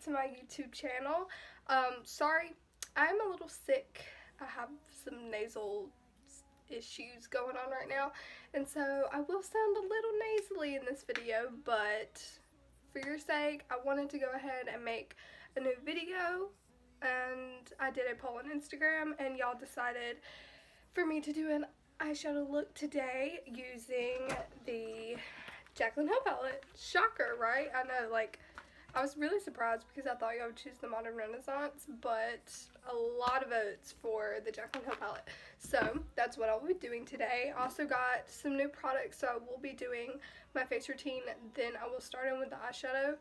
to my YouTube channel. Sorry, I'm a little sick. I have some nasal issues going on right now, and so I will sound a little nasally in this video, but for your sake, I wanted to go ahead and make a new video, and I did a poll on Instagram, and y'all decided for me to do an eyeshadow look today using the Jaclyn Hill palette. Shocker, right? I know, like, I was really surprised because I thought y'all would choose the Modern Renaissance, but a lot of votes for the Jaclyn Hill palette. So that's what I'll be doing today. I also got some new products, so I will be doing my face routine, then I will start in with the eyeshadow.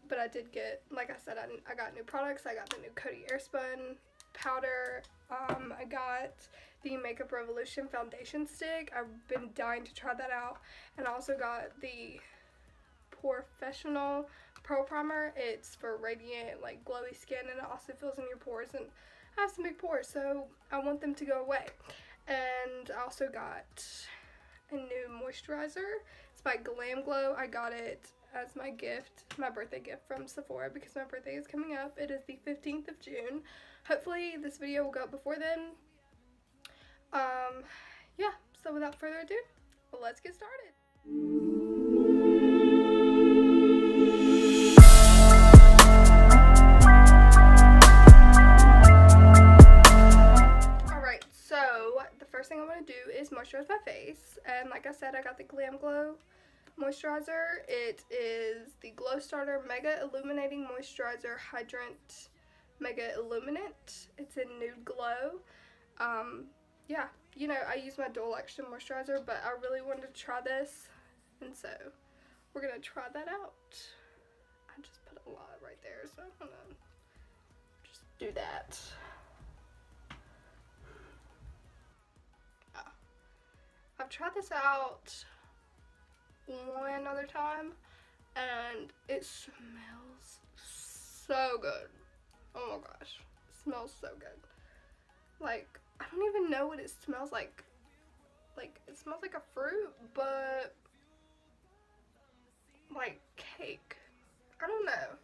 But I did get, like I said, I got new products. I got the new Coty Airspun powder. I got the Makeup Revolution foundation stick. I've been dying to try that out. And I also got the pore fessional pearl primer. It's for radiant, like, glowy skin, and it also fills in your pores, and I have some big pores, so I want them to go away. And I also got a new moisturizer. It's by Glam Glow. I got it as my gift, my birthday gift from Sephora, because my birthday is coming up. It is the 15th of June. Hopefully this video will go up before then. Yeah, so without further ado, let's get started. Alright, so the first thing I want to do is moisturize my face, and like I said, I got the Glam Glow moisturizer. It is the Glow Starter Mega Illuminating Moisturizer Hydrant Mega Illuminant. It's in Nude Glow. Yeah, you know, I use my dual action moisturizer, but I really wanted to try this, and so we're gonna try that out. I just put a lot right there, so I'm gonna just do that. I've tried this out one other time, and it smells so good. Oh my gosh, it smells so good. Like, I don't even know what it smells like. Like, it smells like a fruit, but like cake. I don't know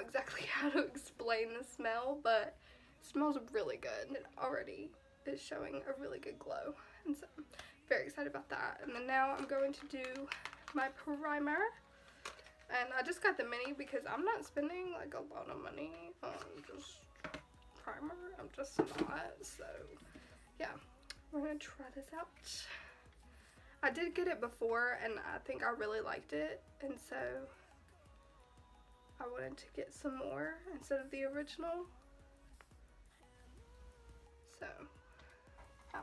exactly how to explain the smell, but it smells really good, and it already is showing a really good glow, and so I'm very excited about that. And then now I'm going to do my primer, and I just got the mini because I'm not spending like a lot of money on just primer. I'm just not. So yeah, we're gonna try this out. I did get it before, and I think I really liked it, and so I wanted to get some more instead of the original. So yeah.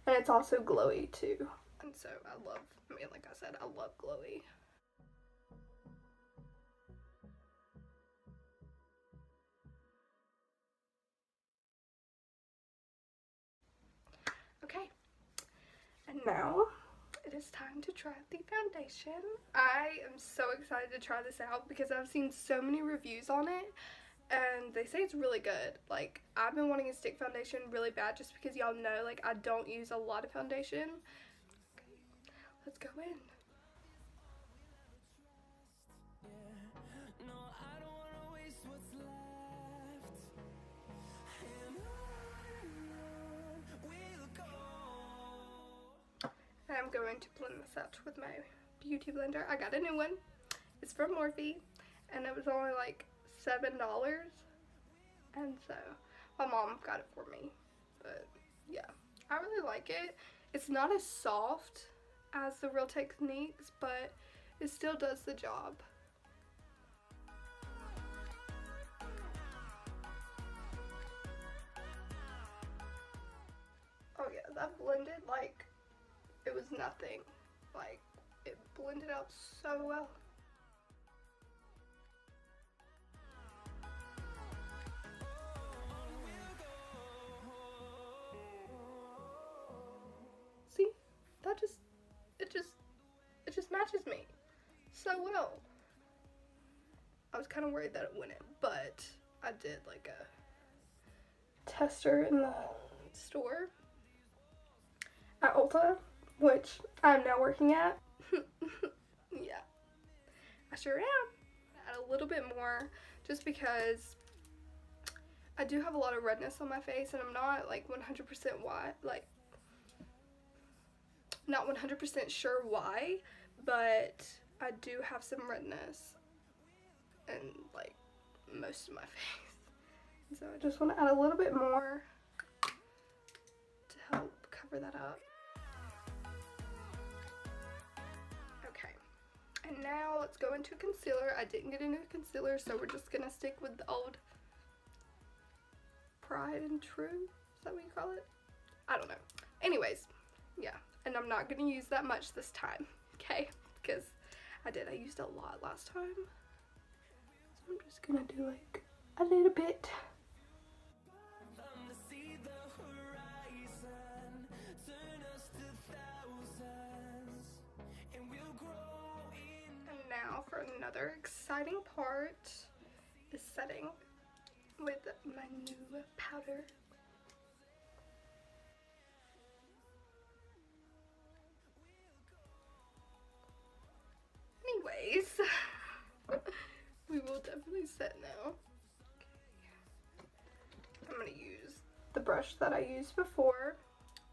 And it's also glowy too, and so I love, I mean, like I said, I love glowy. Okay, and now it is time to try the foundation. I am so excited to try this out because I've seen so many reviews on it, and they say it's really good. Like, I've been wanting a stick foundation really bad just because y'all know, like, I don't use a lot of foundation. Okay, let's go in. And I'm going to blend this out with my beauty blender. I got a new one. It's from Morphe, and it was only like $7, and so my mom got it for me. But yeah, I really like it. It's not as soft as the Real Techniques, but it still does the job. Oh yeah, that blended like it was nothing. Like, it blended out so well. See, that it just matches me so well. I was kind of worried that it wouldn't, but I did like a tester in the store at Ulta, which I'm now working at. Yeah, I sure am. Add a a little bit more just because I do have a lot of redness on my face and I'm not like 100% why, like not 100% sure why, but I do have some redness in like most of my face. So I just want to add a little bit more to help cover that up. Okay, and now let's go into concealer. I didn't get a new concealer, so we're just gonna stick with the old Pride and True. Is that what you call it? I don't know. Anyways, yeah, and I'm not gonna use that much this time, okay? Because I used a lot last time. So I'm just gonna do like a little bit. And now for another exciting part is setting with my new powder. Anyways, we will definitely set now. Okay. I'm going to use the brush that I used before,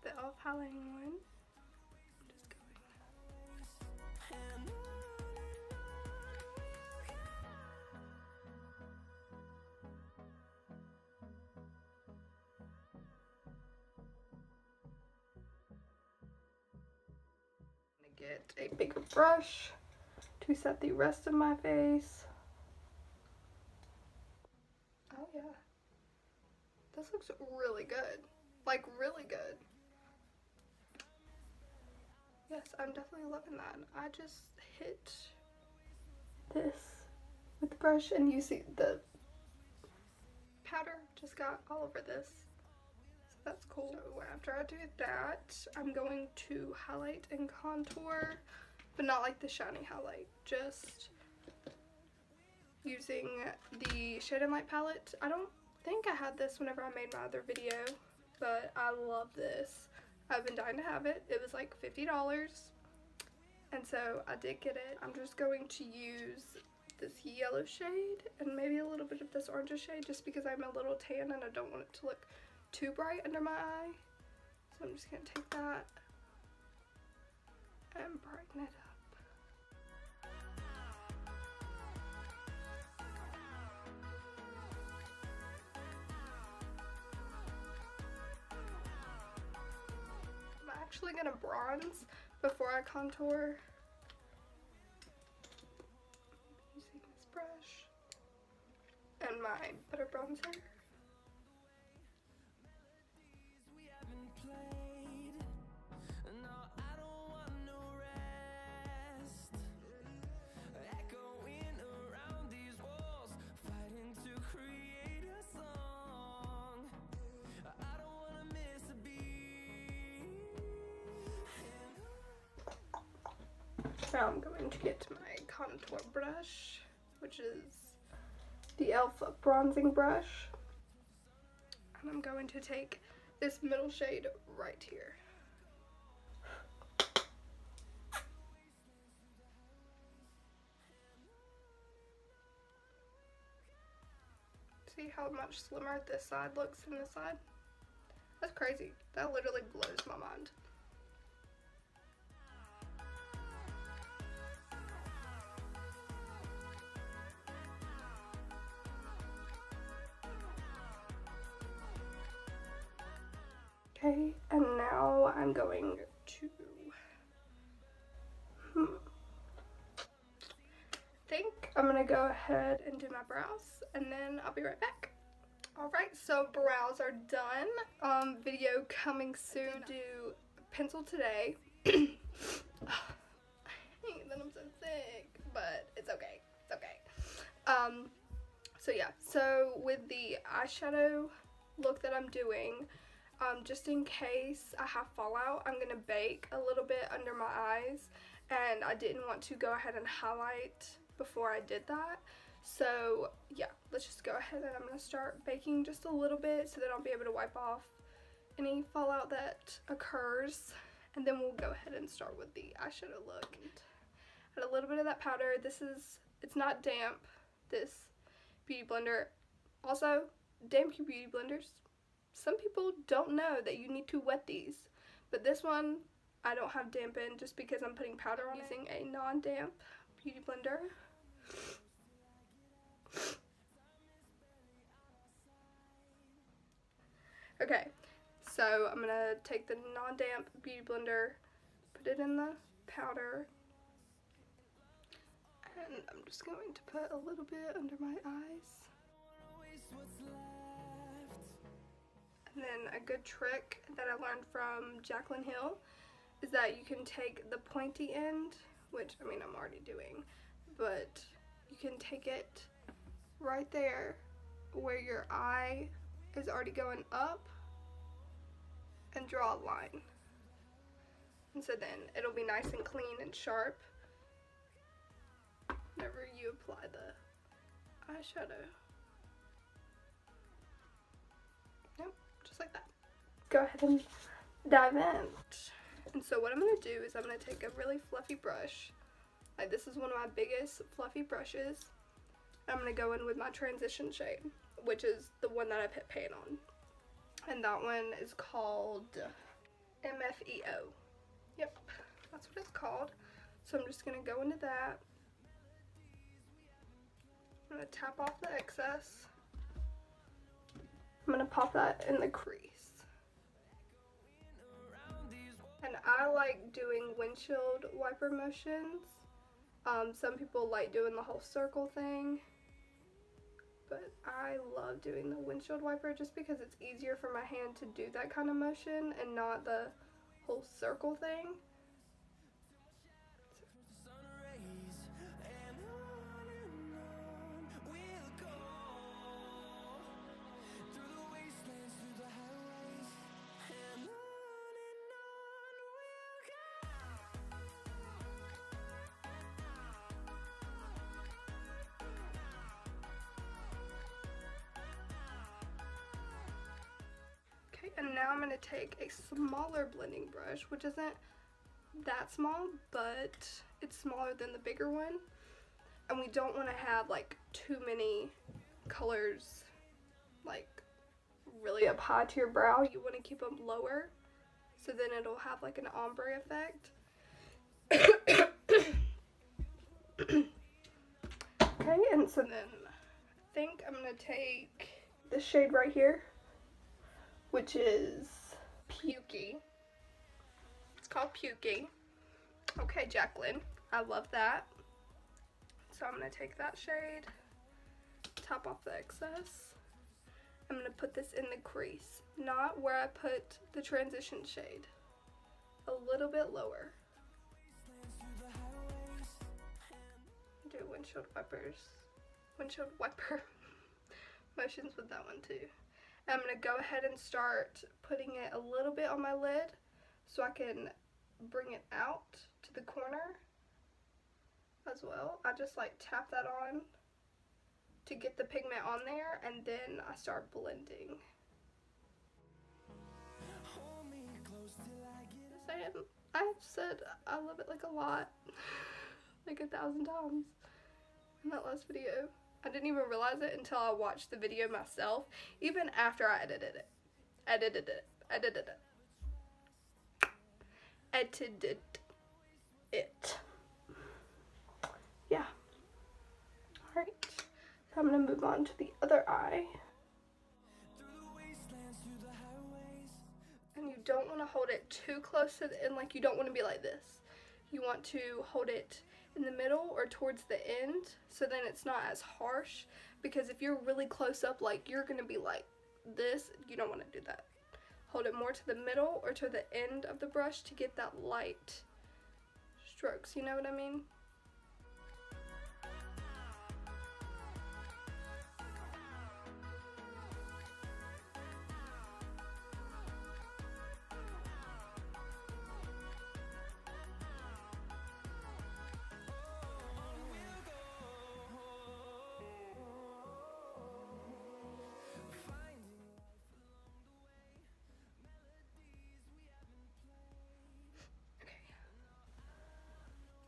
the e.l.f. highlighting one. I'm just going. I'm going to get a bigger brush to set the rest of my face. Oh yeah, this looks really good, like really good. Yes, I'm definitely loving that. I just hit this with the brush and you see the powder just got all over this, so that's cool. So after I do that, I'm going to highlight and contour, but not like the shiny highlight, just using the Shade and Light palette. I don't think I had this whenever I made my other video, but I love this. I've been dying to have it. It was like $50, and so I did get it. I'm just going to use this yellow shade and maybe a little bit of this orange shade just because I'm a little tan and I don't want it to look too bright under my eye. So I'm just going to take that and brighten it up. I'm actually gonna bronze before I contour using this brush and my butter bronzer. Now I'm going to get my contour brush, which is the e.l.f. bronzing brush, and I'm going to take this middle shade right here. See how much slimmer this side looks than this side? That's crazy. That literally blows my mind. Okay, and now I'm going to think I'm gonna go ahead and do my brows and then I'll be right back. Alright, so brows are done. Video coming soon. Do pencil today. I hate that I'm so sick, but it's okay. It's okay. So yeah, so with the eyeshadow look that I'm doing, just in case I have fallout, I'm gonna bake a little bit under my eyes, and I didn't want to go ahead and highlight before I did that. So yeah, let's just go ahead and I'm gonna start baking just a little bit so that I'll be able to wipe off any fallout that occurs, and then we'll go ahead and start with the eyeshadow look. Add a little bit of that powder. It's not damp, this beauty blender. Also, damp beauty blenders. Some people don't know that you need to wet these, but this one I don't have dampen just because I'm putting powder on using a non-damp beauty blender. Okay, so I'm gonna take the non-damp beauty blender, put it in the powder, and I'm just going to put a little bit under my eyes. And then a good trick that I learned from Jaclyn Hill is that you can take the pointy end, which I mean I'm already doing, but you can take it right there where your eye is already going up and draw a line. And so then it'll be nice and clean and sharp whenever you apply the eyeshadow. Yep, just like that. Go ahead and dive in. And so what I'm going to do is I'm going to take a really fluffy brush. Like this is one of my biggest fluffy brushes. I'm going to go in with my transition shade, which is the one that I've hit pan on. And that one is called MFEO. Yep, that's what it's called. So I'm just going to go into that. I'm going to tap off the excess. I'm going to pop that in the crease. And I like doing windshield wiper motions. Some people like doing the whole circle thing, but I love doing the windshield wiper just because it's easier for my hand to do that kind of motion and not the whole circle thing. Okay, and now I'm going to take a smaller blending brush, which isn't that small, but it's smaller than the bigger one. And we don't want to have like too many colors like really up high to your brow. You want to keep them lower, so then it'll have like an ombre effect. Okay, and so then I think I'm going to take this shade right here, which is Pukey. It's called Pukey. Okay, Jaclyn, I love that. So I'm going to take that shade, top off the excess. I'm going to put this in the crease, not where I put the transition shade. A little bit lower. Do windshield wiper motions with that one too. I'm going to go ahead and start putting it a little bit on my lid so I can bring it out to the corner as well. I just like tap that on to get the pigment on there, and then I start blending. I've said I love it like a lot, like 1,000 times in that last video. I didn't even realize it until I watched the video myself, even after I edited it. Edited it. Yeah. Alright. So I'm going to move on to the other eye. And you don't want to hold it too close to the end, like you don't want to be like this. You want to hold it in the middle or towards the end, so then it's not as harsh, because if you're really close up, like you're going to be like this, you don't want to do that. Hold it more to the middle or to the end of the brush to get that light strokes, you know what I mean?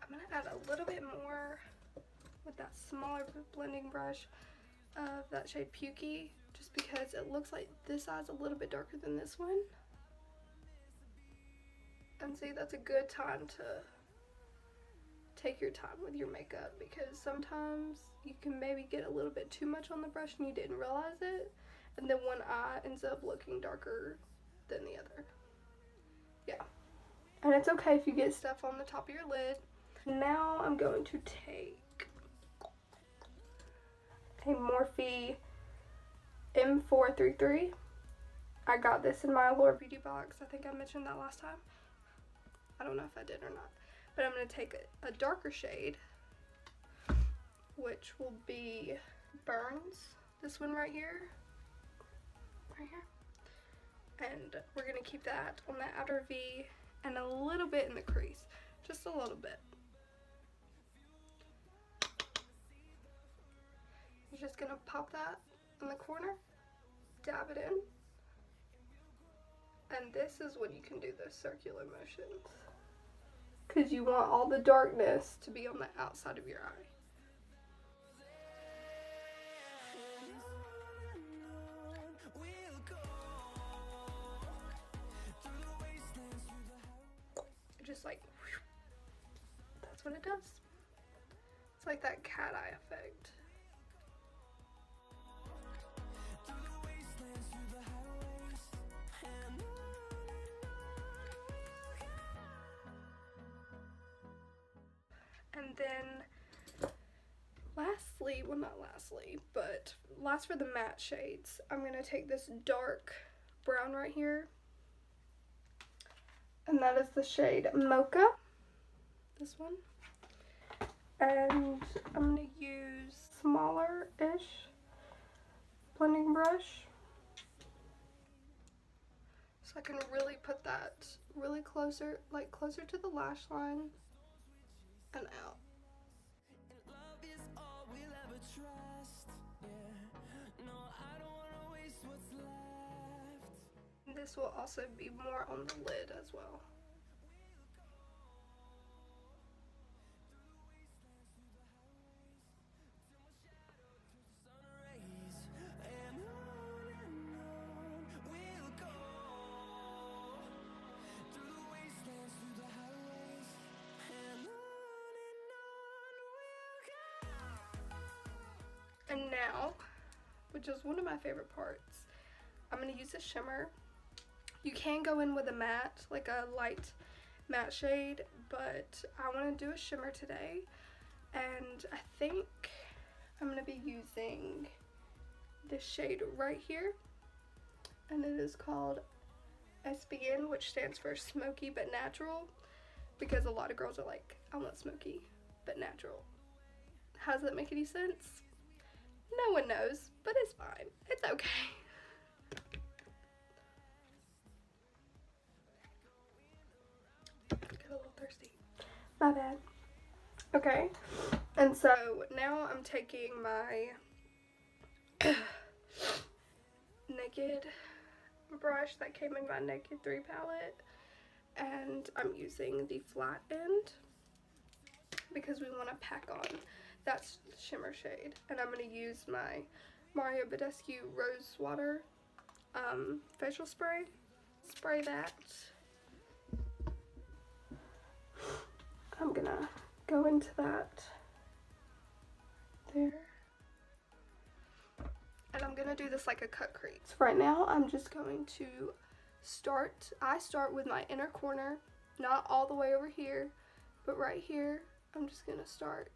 I'm going to add a little bit more with that smaller blending brush of that shade Pukey, just because it looks like this eye's a little bit darker than this one. And see, that's a good time to take your time with your makeup, because sometimes you can maybe get a little bit too much on the brush and you didn't realize it, and then one eye ends up looking darker than the other. Yeah, and it's okay if you get stuff on the top of your lid. Now I'm going to take a Morphe M433. I got this in my Allure Beauty box. I think I mentioned that last time. I don't know if I did or not. But I'm going to take a darker shade, which will be Burns. This one right here. Right here. And we're going to keep that on the outer V and a little bit in the crease. Just a little bit. You're just going to pop that in the corner. Dab it in. And this is when you can do those circular motions, because you want all the darkness to be on the outside of your eye. Just like, whew, that's what it does. It's like that cat eye effect. And then lastly, well not lastly, but last for the matte shades, I'm going to take this dark brown right here. And that is the shade Mocha. This one. And I'm going to use smaller-ish blending brush. So I can really put that really closer, like closer to the lash line. And out. This will also be more on the lid as well. And now, which is one of my favorite parts, I'm going to use a shimmer. You can go in with a matte, like a light matte shade, but I want to do a shimmer today. And I think I'm going to be using this shade right here. And it is called SBN, which stands for Smoky But Natural. Because a lot of girls are like, I want smoky but natural. How does that make any sense? No one knows, but it's fine. It's okay. Got a little thirsty. My bad. Okay, and so now I'm taking my Naked brush that came in my Naked 3 palette, and I'm using the flat end because we want to pack on that shimmer shade. And I'm going to use my badescu Rose Water facial spray. Spray that. I'm going to go into that there. And I'm going to do this like a cut crease. So right now I'm just going to I start with my inner corner, not all the way over here, but right here. I'm just going to start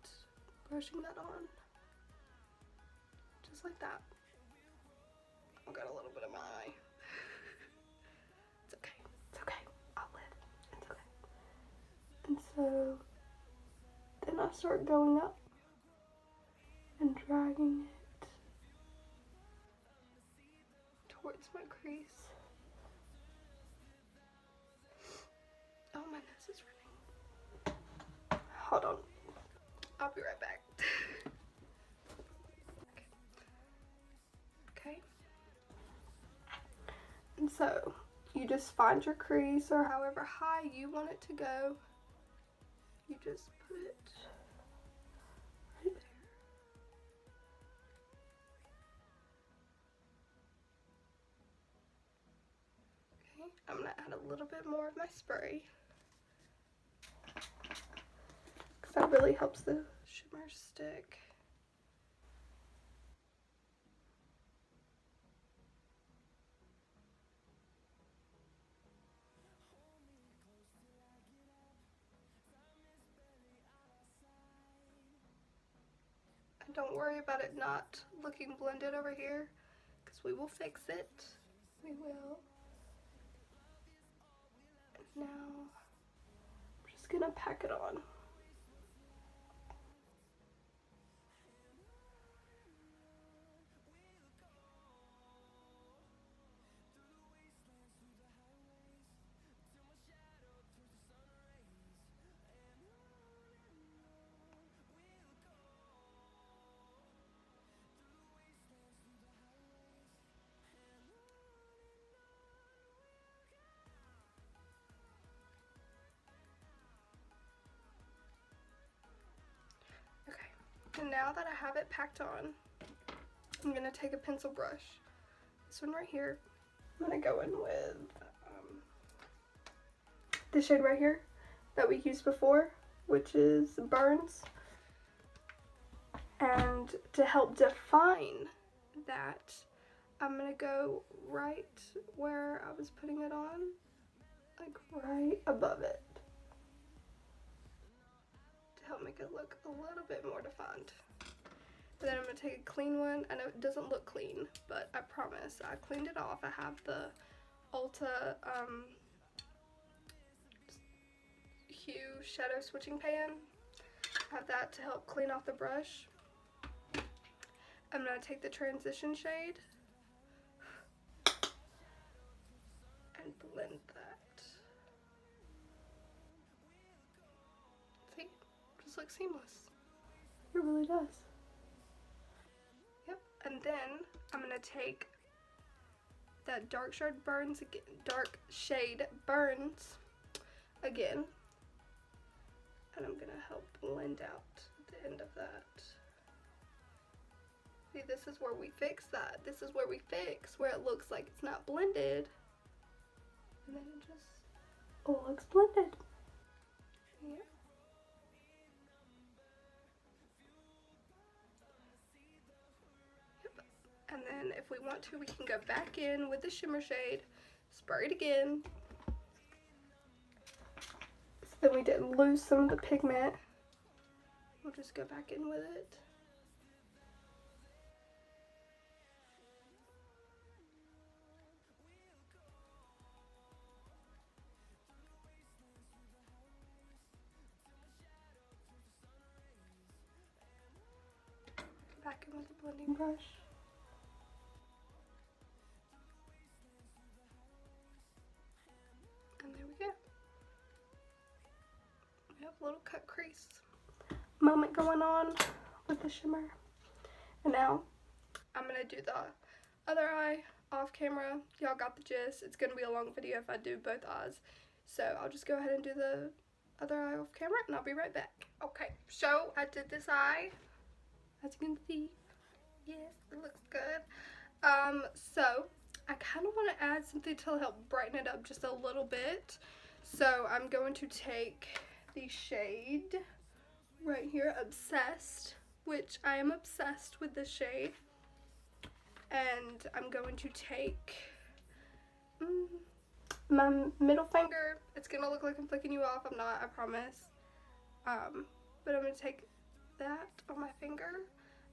brushing that on. Just like that. I got a little bit of my eye. It's okay. It's okay. I'll live. It's okay. And so then I start going up and dragging it towards my crease. Oh, my nose is running. Hold on. I'll be right back. Okay. And so you just find your crease, or however high you want it to go. You just put it right there. I'm gonna add a little bit more of my spray, because that really helps the shimmer stick. And don't worry about it not looking blended over here, because we will fix it. We will. And now I'm just gonna pack it on. And now that I have it packed on, I'm going to take a pencil brush, this one right here. I'm going to go in with the shade right here that we used before, which is Burns. And to help define that, I'm going to go right where I was putting it on, like right above it, to help make it look a little bit more defined. And then I'm going to take a clean one. I know it doesn't look clean, but I promise I cleaned it off. I have the Ulta Hue Shadow Switching Pan. I have that to help clean off the brush. I'm going to take the transition shade and blend that. See? Just looks seamless. It really does. Yep. And then I'm going to take that dark shade Burns again. And I'm going to help blend out the end of that. See, this is where we fix that. This is where we fix where it looks like it's not blended. And then it just looks blended. Yeah. Yep. And then if we want to, we can go back in with the shimmer shade, spray it again. So then we didn't lose some of the pigment. We'll just go back in with it. Back in with the blending brush. And there we go. We have a little cut crease moment going on with the shimmer. And now I'm going to do the other eye off camera. Y'all got the gist. It's going to be a long video if I do both eyes. So I'll just go ahead and do the other eye off camera and I'll be right back. Okay, so I did this eye. As you can see, yes, it looks good. So I kind of want to add something to help brighten it up just a little bit. So I'm going to take the shade right here, Obsessed, which I am obsessed with this shade. And I'm going to take my middle finger. It's going to look like I'm flicking you off. I'm not, I promise. But I'm going to take that on my finger.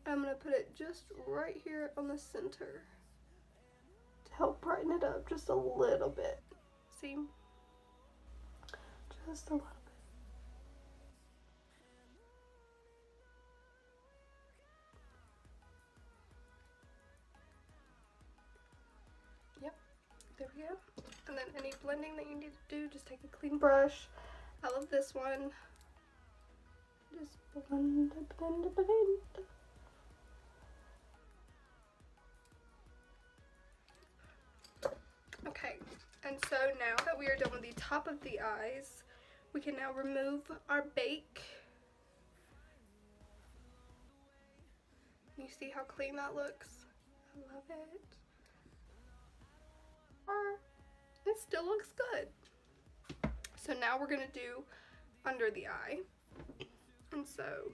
I'm going to put it just right here on the center to help brighten it up just a little bit. See? Just a little bit. Yep, there we go. And then any blending that you need to do, just take a clean brush. I love this one. Just blend, blend, blend. Okay, and so now that we are done with the top of the eyes, we can now remove our bake. You see how clean that looks? I love it. it still looks good. So now we're gonna do under the eye. And so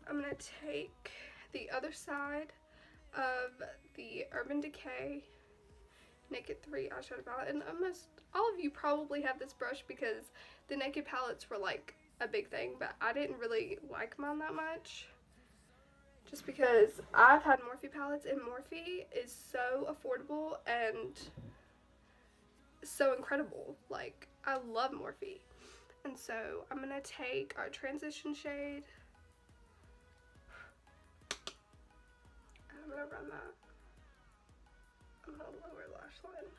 I'm gonna take the other side of the Urban Decay Naked 3 eyeshadow palette, and almost all of you probably have this brush because the Naked palettes were like a big thing, but I didn't really like mine that much just because I've had Morphe palettes, and Morphe is so affordable and so incredible. Like, I love Morphe. And so I'm gonna take our transition shade, and I'm gonna run that on the lower lash line.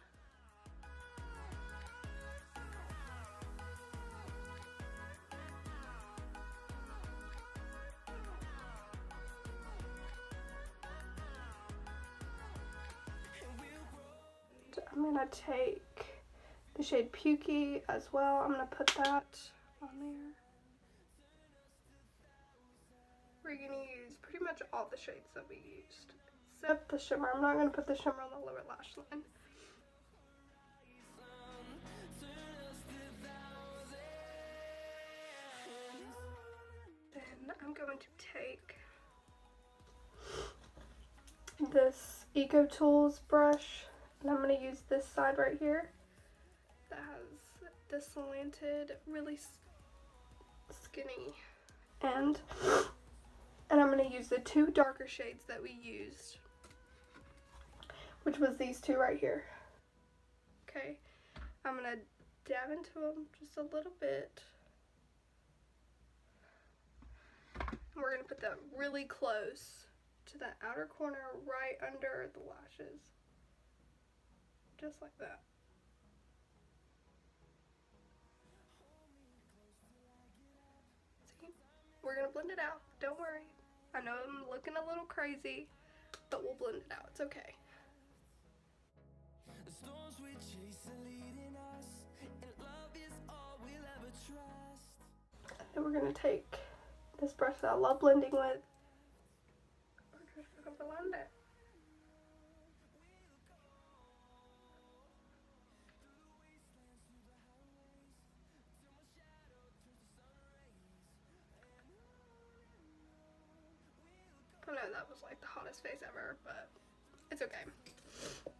I'm gonna take the shade Pukey as well. I'm gonna put that on there. We're gonna use pretty much all the shades that we used, except the shimmer. I'm not gonna put the shimmer on the lower lash line. Then I'm going to take this Eco Tools brush, and I'm going to use this side right here that has this slanted, really skinny end. And I'm going to use the two darker shades that we used, which was these two right here. Okay, I'm going to dab into them just a little bit. And we're going to put that really close to that outer corner right under the lashes. Just like that. See? We're going to blend it out. Don't worry. I know I'm looking a little crazy, but we'll blend it out. It's okay. The storms we chase are leading us, and love is all we'll ever trust. And we're going to take this brush that I love blending with. We're just going to blend it. I know that was like the hottest face ever, but it's okay.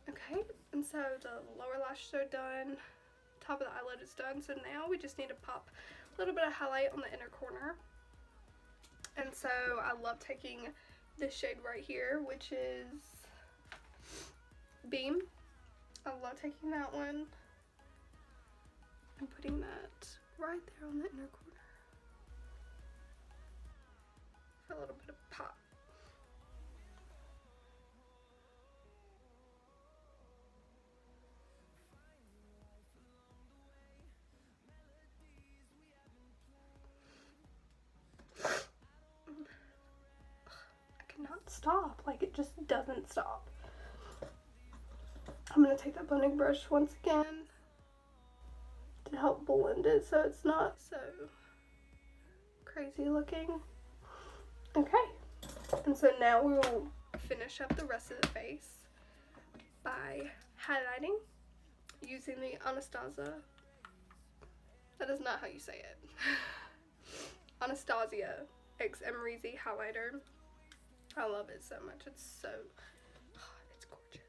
Okay, and so the lower lashes are done, top of the eyelid is done, so now we just need to pop a little bit of highlight on the inner corner. And so I love taking this shade right here, which is Beam. I love taking that one and putting that right there on the inner corner for a little bit of pop. Stop, like it just doesn't stop. I'm gonna take that blending brush once again to help blend it so it's not so crazy looking. Okay, and so now we will finish up the rest of the face by highlighting using the Anastasia. That is not how you say it. Anastasia X amrezy highlighter. I love it so much. It's so, it's gorgeous.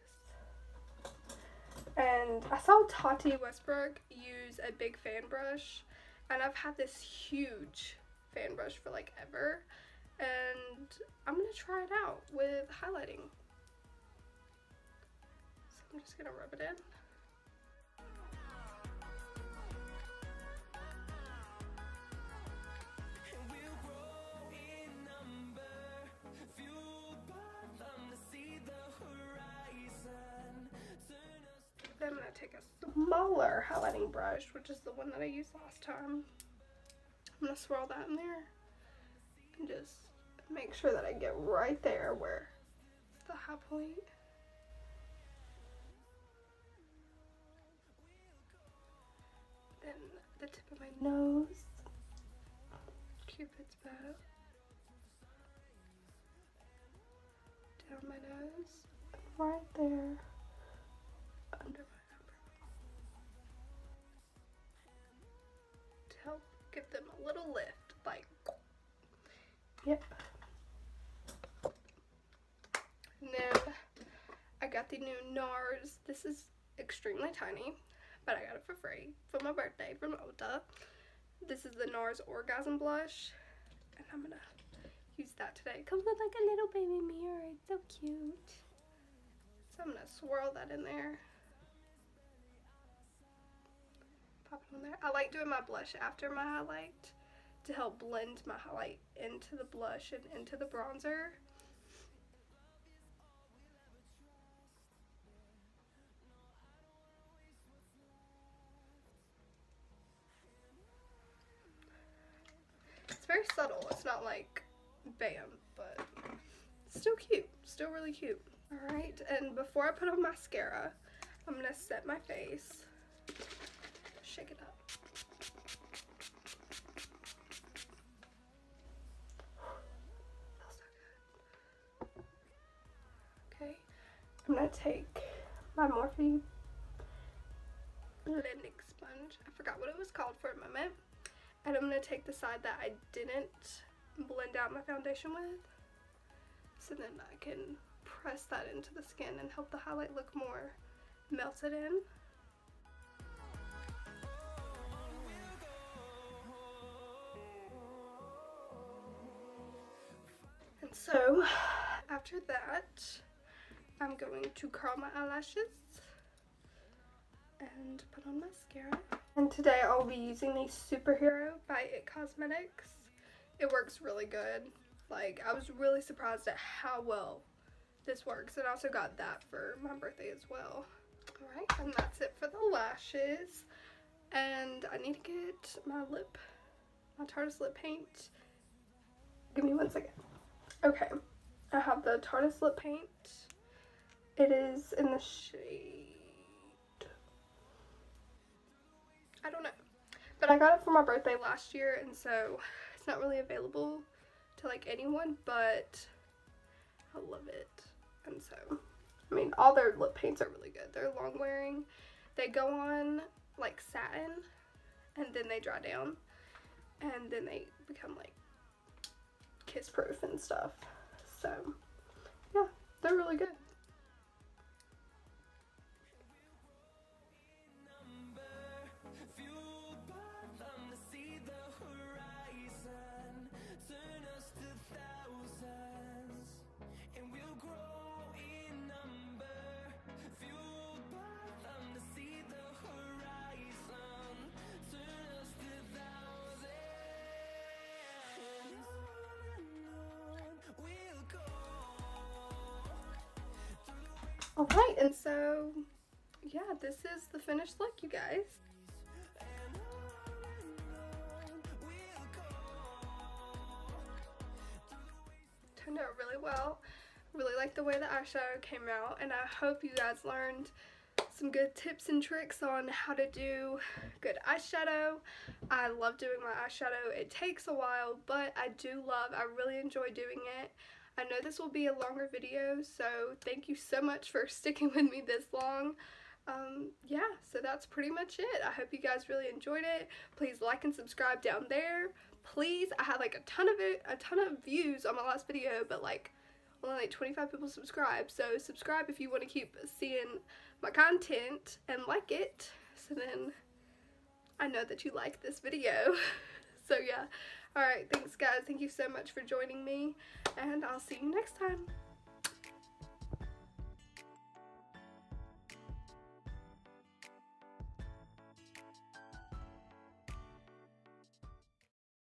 And I saw Tati Westbrook use a big fan brush, and I've had this huge fan brush for like ever, and I'm gonna try it out with highlighting. So I'm just gonna rub it in. Then I'm going to take a smaller highlighting brush, which is the one that I used last time. I'm going to swirl that in there and just make sure that I get right there where it's the high point. Then the tip of my nose, Cupid's bow, down my nose, right there. Under my Give them a little lift, like, yep. And then I got the new NARS. This is extremely tiny, but I got it for free for my birthday from Ulta. This is the NARS Orgasm Blush, and I'm gonna use that today. It comes with like a little baby mirror. It's so cute. So I'm gonna swirl that in there. Pop it on there. I like doing my blush after my highlight to help blend my highlight into the blush and into the bronzer. It's very subtle. It's not like bam, but still cute. Still really cute. Alright, and before I put on mascara, I'm gonna set my face. Shake it up. Feels so good. Okay, I'm gonna take my Morphe blending sponge. I forgot what it was called for a moment. And I'm gonna take the side that I didn't blend out my foundation with, so then I can press that into the skin and help the highlight look more melted in. And so after that, I'm going to curl my eyelashes and put on mascara. And today I'll be using the Superhero by It Cosmetics. It works really good. Like, I was really surprised at how well this works. And I also got that for my birthday as well. Alright, and that's it for the lashes. And I need to get my tarteist lip paint. Give me 1 second. Okay, I have the tarteist lip paint. It is in the shade, I don't know, but I got it for my birthday last year, and so it's not really available to like anyone, but I love it. And so, I mean, all their lip paints are really good. They're long wearing. They go on like satin, and then they dry down, and then they become like kiss proof and stuff. So yeah, they're really good. Alright, and so, yeah, this is the finished look, you guys. Turned out really well. Really like the way the eyeshadow came out, and I hope you guys learned some good tips and tricks on how to do good eyeshadow. I love doing my eyeshadow. It takes a while, but I really enjoy doing it. I know this will be a longer video, so thank you so much for sticking with me this long. Yeah, so that's pretty much it. I hope you guys really enjoyed it. Please like and subscribe down there. Please, I had like a ton of views on my last video, but like only like 25 people subscribe. So subscribe if you want to keep seeing my content and like it, so then I know that you like this video. So yeah. Alright, thanks guys. Thank you so much for joining me, and I'll see you next time.